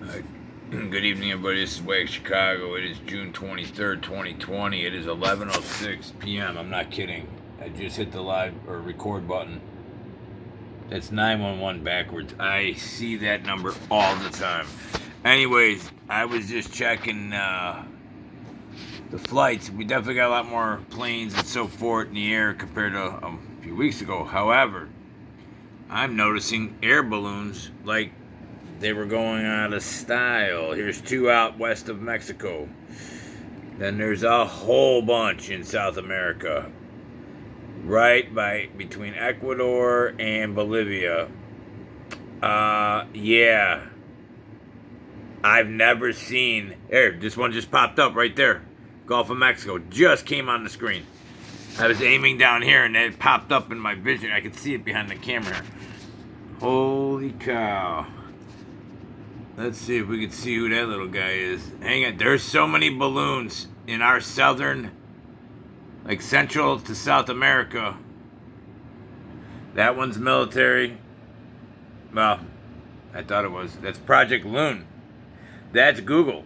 Uh, Good evening, everybody. This is Wag Chicago. It is June 23rd, 2020. It is 11:06 p.m. I'm not kidding. I just hit the live or record button. That's 911 backwards. I see that number all the time. Anyways, I was just checking the flights. We definitely got a lot more planes and so forth in the air compared to a few weeks ago. However, I'm noticing air balloons like they were going out of style. Here's two out west of Mexico. Then there's a whole bunch in South America, right by between Ecuador and Bolivia. Yeah, I've never seen. There, this one just popped up right there. Gulf of Mexico just came on the screen. I was aiming down here and it popped up in my vision. I could see it behind the camera. Holy cow. Let's see if we can see who that little guy is. Hang on. There's so many balloons in our southern, like Central to South America. That one's military. Well, I thought it was. That's Project Loon. That's Google.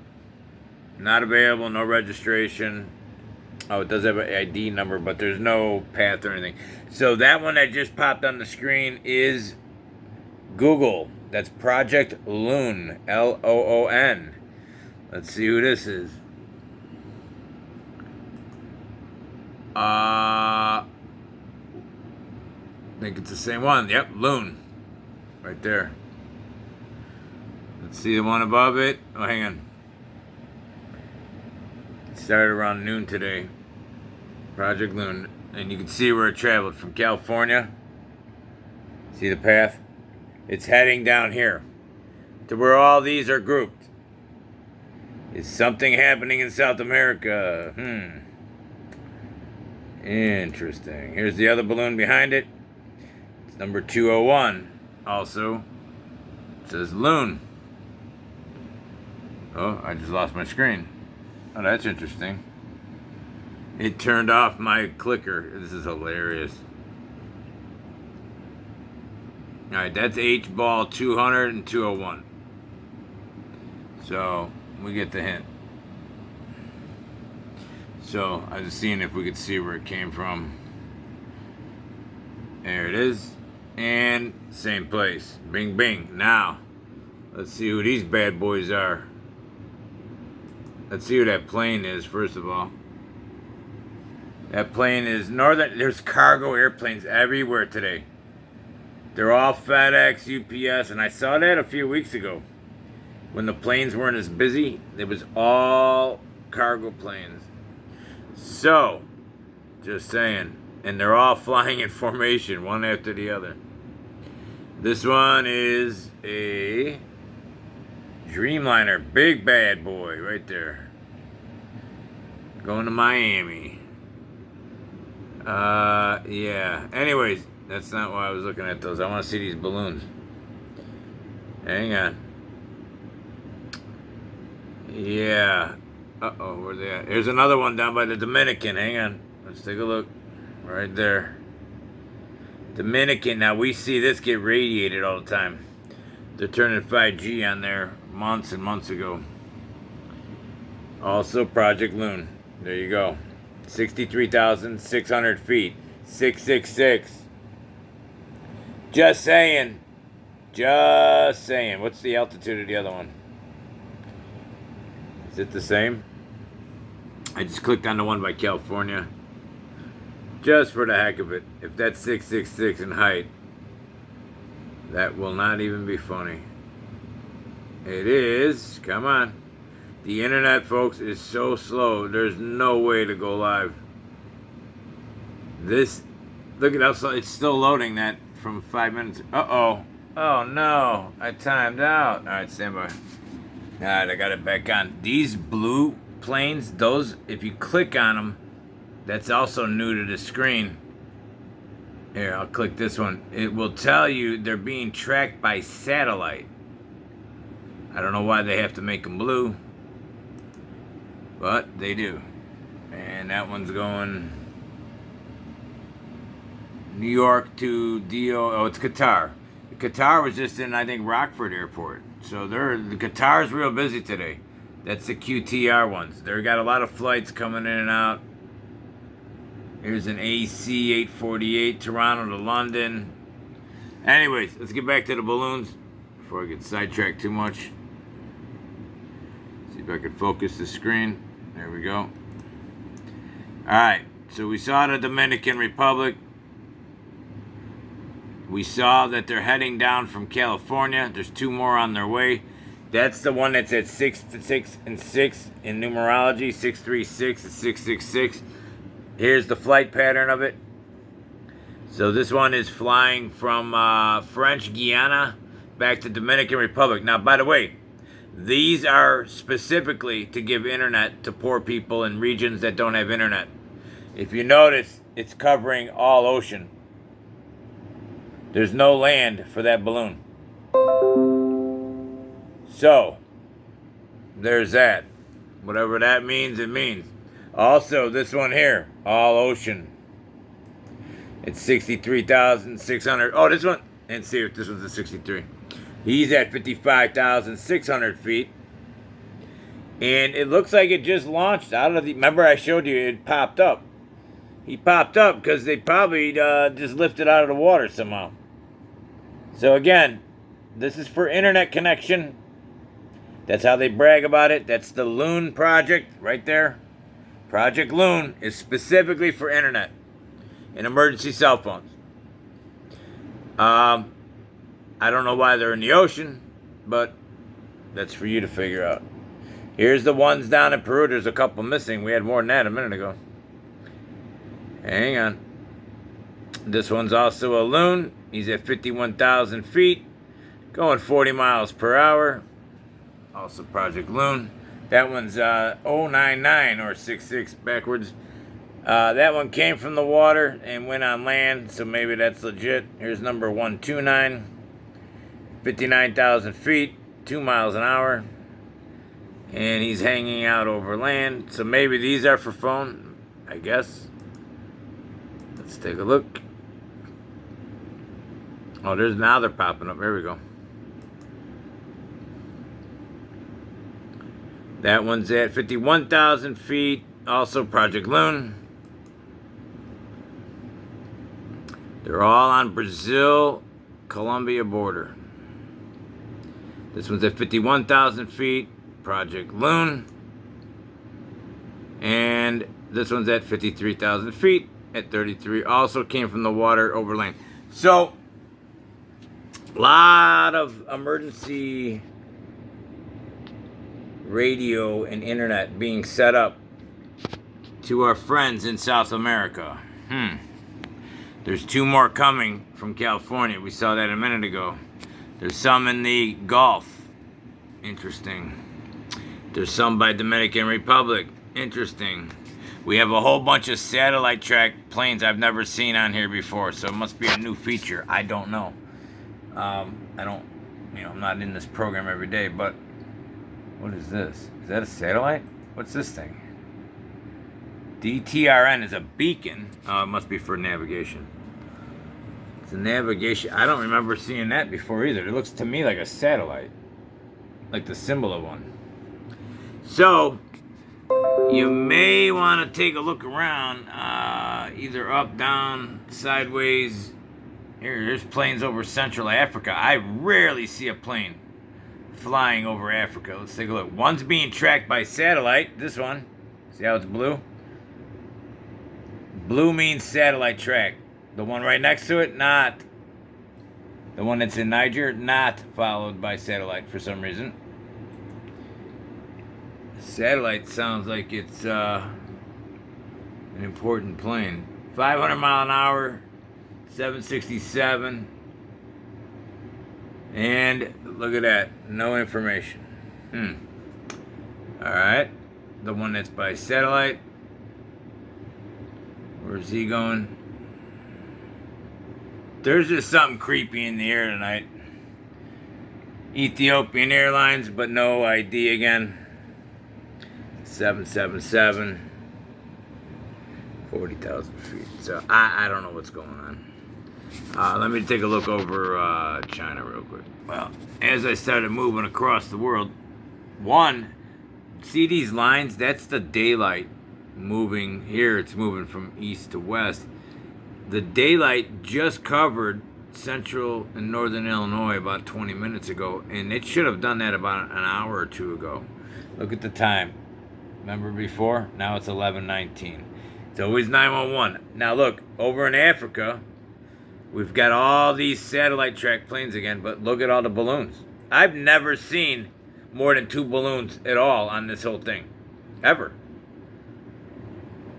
Not available, no registration. Oh, it does have an ID number, but there's no path or anything. So that one that just popped on the screen is Google. That's Project Loon. Loon. Let's see who this is. I think it's the same one. Yep, Loon. Right there. Let's see the one above it. Oh, hang on. It started around noon today. Project Loon. And you can see where it traveled from California. See the path? It's heading down here to where all these are grouped. Is something happening in South America? Interesting. Here's the other balloon behind it. It's number 201. Also, it says Loon. Oh, I just lost my screen. Oh, that's interesting. It turned off my clicker. This is hilarious. Alright, that's H ball 200 and 201. So, we get the hint. So, I was seeing if we could see where it came from. There it is. And same place. Bing, bing. Now, let's see who these bad boys are. Let's see who that plane is, first of all. That plane is Northern. There's cargo airplanes everywhere today. They're all FedEx, UPS, and I saw that a few weeks ago. When the planes weren't as busy, it was all cargo planes. So, just saying. And they're all flying in formation, one after the other. This one is a Dreamliner, big bad boy, right there. Going to Miami. Yeah. Anyways, that's not why I was looking at those. I want to see these balloons. Hang on. Yeah. Uh-oh, where they at? Here's another one down by the Dominican. Hang on. Let's take a look. Right there. Dominican. Now, we see this get radiated all the time. They're turning 5G on there months and months ago. Also, Project Loon. There you go. 63,600 feet. 666. Just saying. Just saying. What's the altitude of the other one? Is it the same? I just clicked on the one by California. Just for the heck of it. If that's 666 in height, that will not even be funny. It is. Come on. The internet, folks, is so slow. There's no way to go live. This, look at how slow. It's still loading that from 5 minutes. Uh-oh. Oh, no. I timed out. All right, stand by. All right, I got it back on. These blue planes, those, if you click on them, that's also new to the screen. Here, I'll click this one. It will tell you they're being tracked by satellite. I don't know why they have to make them blue, but they do. And that one's going New York to DO. Oh, it's Qatar. Qatar was just in, I think, Rockford Airport. So the Qatar's real busy today. That's the QTR ones. They got a lot of flights coming in and out. Here's an AC 848 Toronto to London. Anyways, let's get back to the balloons before I get sidetracked too much. See if I can focus the screen. There we go. Alright, so we saw the Dominican Republic. We saw that they're heading down from California. There's 2 more on their way. That's the one that's at 6 and 6 in numerology. 636 and 666. Here's the flight pattern of it. So this one is flying from French Guiana back to Dominican Republic. Now, by the way, these are specifically to give internet to poor people in regions that don't have internet. If you notice, it's covering all ocean. There's no land for that balloon. So, there's that. Whatever that means, it means. Also, this one here, all ocean. It's 63,600. Oh, this one. And see if this one's a 63. He's at 55,600 feet. And it looks like it just launched out of the... Remember I showed you it popped up. He popped up because they probably just lifted out of the water somehow. So again, this is for internet connection. That's how they brag about it. That's the Loon project right there. Project Loon is specifically for internet and emergency cell phones. I don't know why they're in the ocean, but that's for you to figure out. Here's the ones down in Peru. There's a couple missing. We had more than that a minute ago. Hang on. This one's also a Loon. He's at 51,000 feet, going 40 miles per hour. Also Project Loon. That one's 099 or 66 backwards. That one came from the water and went on land, so maybe that's legit. Here's number 129. 59,000 feet, 2 miles an hour. And he's hanging out over land. So maybe these are for phone, I guess. Let's take a look. Oh, now they're popping up. There we go. That one's at 51,000 feet. Also Project Loon. They're all on Brazil-Colombia border. This one's at 51,000 feet. Project Loon. And this one's at 53,000 feet at 33. Also came from the water over land. So, a lot of emergency radio and internet being set up to our friends in South America. There's 2 more coming from California. We saw that a minute ago. There's some in the Gulf. Interesting. There's some by Dominican Republic. Interesting. We have a whole bunch of satellite track planes I've never seen on here before, so it must be a new feature. I don't know. I'm not in this program every day, but what is this? Is that a satellite? What's this thing? DTRN is a beacon. Oh, it must be for navigation. It's a navigation. I don't remember seeing that before either. It looks to me like a satellite. Like the symbol of one. So, you may want to take a look around. Either up, down, sideways. There's planes over Central Africa. I rarely see a plane flying over Africa. Let's take a look. One's being tracked by satellite. This one. See how it's blue? Blue means satellite track. The one right next to it, not. The one that's in Niger, not followed by satellite for some reason. Satellite sounds like it's an important plane. 500 mile an hour, 767. And look at that, no information. Alright, the one that's by satellite. Where's he going? There's just something creepy in the air tonight. Ethiopian Airlines, but no ID again. 777. 40,000 feet. So I don't know what's going on. Let me take a look over China real quick. Well, as I started moving across the world, one, see these lines? That's the daylight moving here. It's moving from east to west. The daylight just covered central and northern Illinois about 20 minutes ago, and it should have done that about an hour or two ago. Look at the time. Remember before? Now it's 11:19. It's always 911. Now look, over in Africa, we've got all these satellite track planes again, but look at all the balloons. I've never seen more than 2 balloons at all on this whole thing. Ever.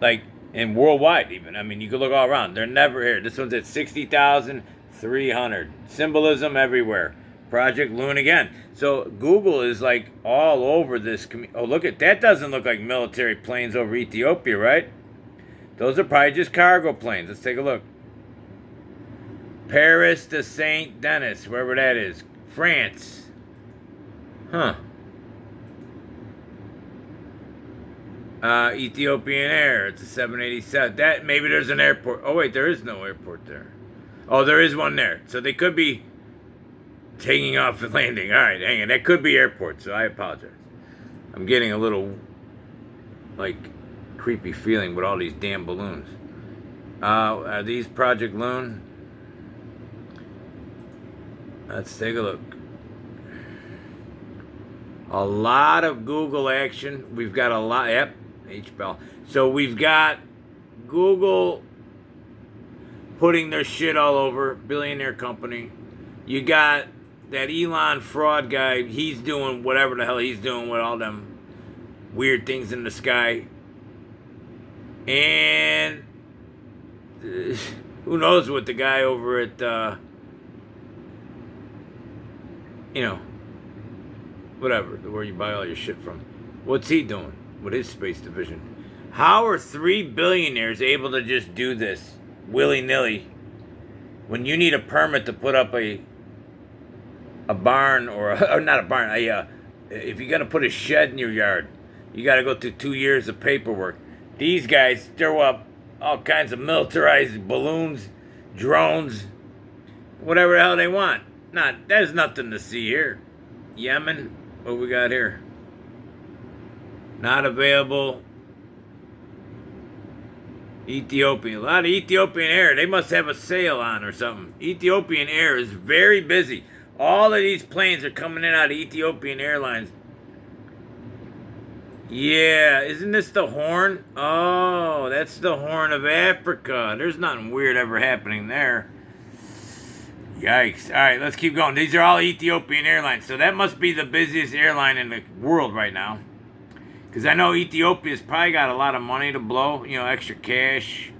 Like, and worldwide even. I mean, you can look all around. They're never here. This one's at 60,300. Symbolism everywhere. Project Loon again. So Google is like all over this. Oh, look at that. Doesn't look like military planes over Ethiopia, right? Those are probably just cargo planes. Let's take a look. Paris to St. Denis, wherever that is. France. Huh. Ethiopian Air. It's a 787. That maybe there's an airport. Oh wait, there is no airport there. Oh, there is one there. So they could be taking off and landing. All right, hang on. That could be airport. So I apologize. I'm getting a little like creepy feeling with all these damn balloons. Are these Project Loon? Let's take a look. A lot of Google action. We've got a lot. Yep, H-Bell. So we've got Google putting their shit all over. Billionaire company. You got that Elon fraud guy. He's doing whatever the hell he's doing with all them weird things in the sky. And who knows what the guy over at, whatever, where you buy all your shit from. What's he doing with his space division? How are 3 billionaires able to just do this willy-nilly when you need a permit to put up a barn or not a barn, if you're going to put a shed in your yard, you got to go through 2 years of paperwork. These guys throw up all kinds of militarized balloons, drones, whatever the hell they want. There's nothing to see here. Yemen, what we got here? Not available. Ethiopia. A lot of Ethiopian Air. They must have a sale on or something. Ethiopian Air is very busy. All of these planes are coming in out of Ethiopian Airlines. Yeah, isn't this the Horn? Oh, that's the Horn of Africa. There's nothing weird ever happening there. Yikes. All right, let's keep going. These are all Ethiopian Airlines. So that must be the busiest airline in the world right now. Because I know Ethiopia's probably got a lot of money to blow, extra cash.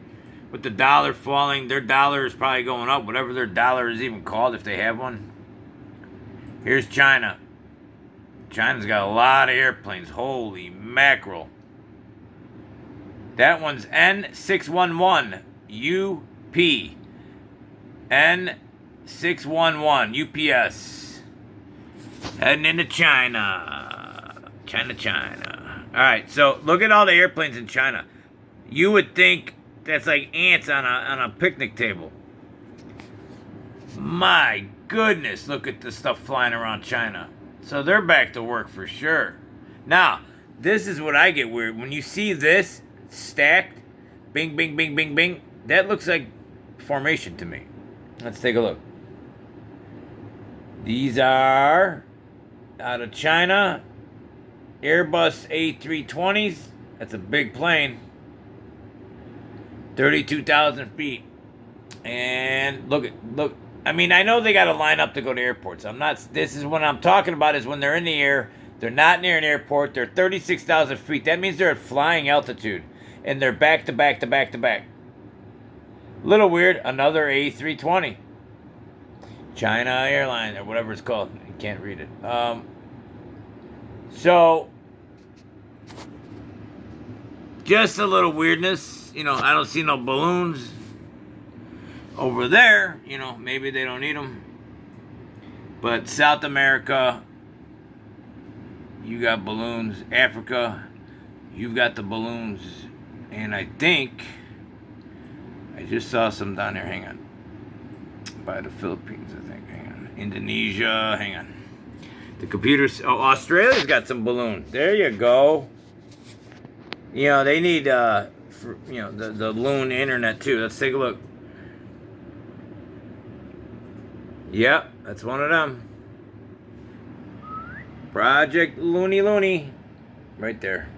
With the dollar falling, their dollar is probably going up, whatever their dollar is even called, if they have one. Here's China. China's got a lot of airplanes. Holy mackerel. That one's N611 UP. N611 UPS. Heading into China. China. Alright, so look at all the airplanes in China. You would think that's like ants on a picnic table. My goodness, look at the stuff flying around China. So they're back to work for sure. Now, this is what I get weird. When you see this stacked, bing, bing, bing, bing, bing, that looks like formation to me. Let's take a look. These are out of China. Airbus A320s. That's a big plane. 32,000 feet. And look. I mean, I know they got to line up to go to airports. This is what I'm talking about is when they're in the air. They're not near an airport. They're 36,000 feet. That means they're at flying altitude. And they're back to back to back to back. Little weird. Another A320. China Airline or whatever it's called. You can't read it. So, just a little weirdness. I don't see no balloons over there. Maybe they don't need them. But South America, you got balloons. Africa, you've got the balloons. And I think I just saw some down there. Hang on. by the Philippines, I think. Hang on. Indonesia. Hang on. The computers. Oh, Australia's got some balloon. There you go. You know, they need, the Loon internet too. Let's take a look. Yep, that's one of them. Project Loony. Right there.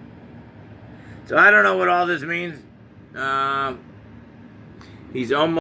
So I don't know what all this means. He's almost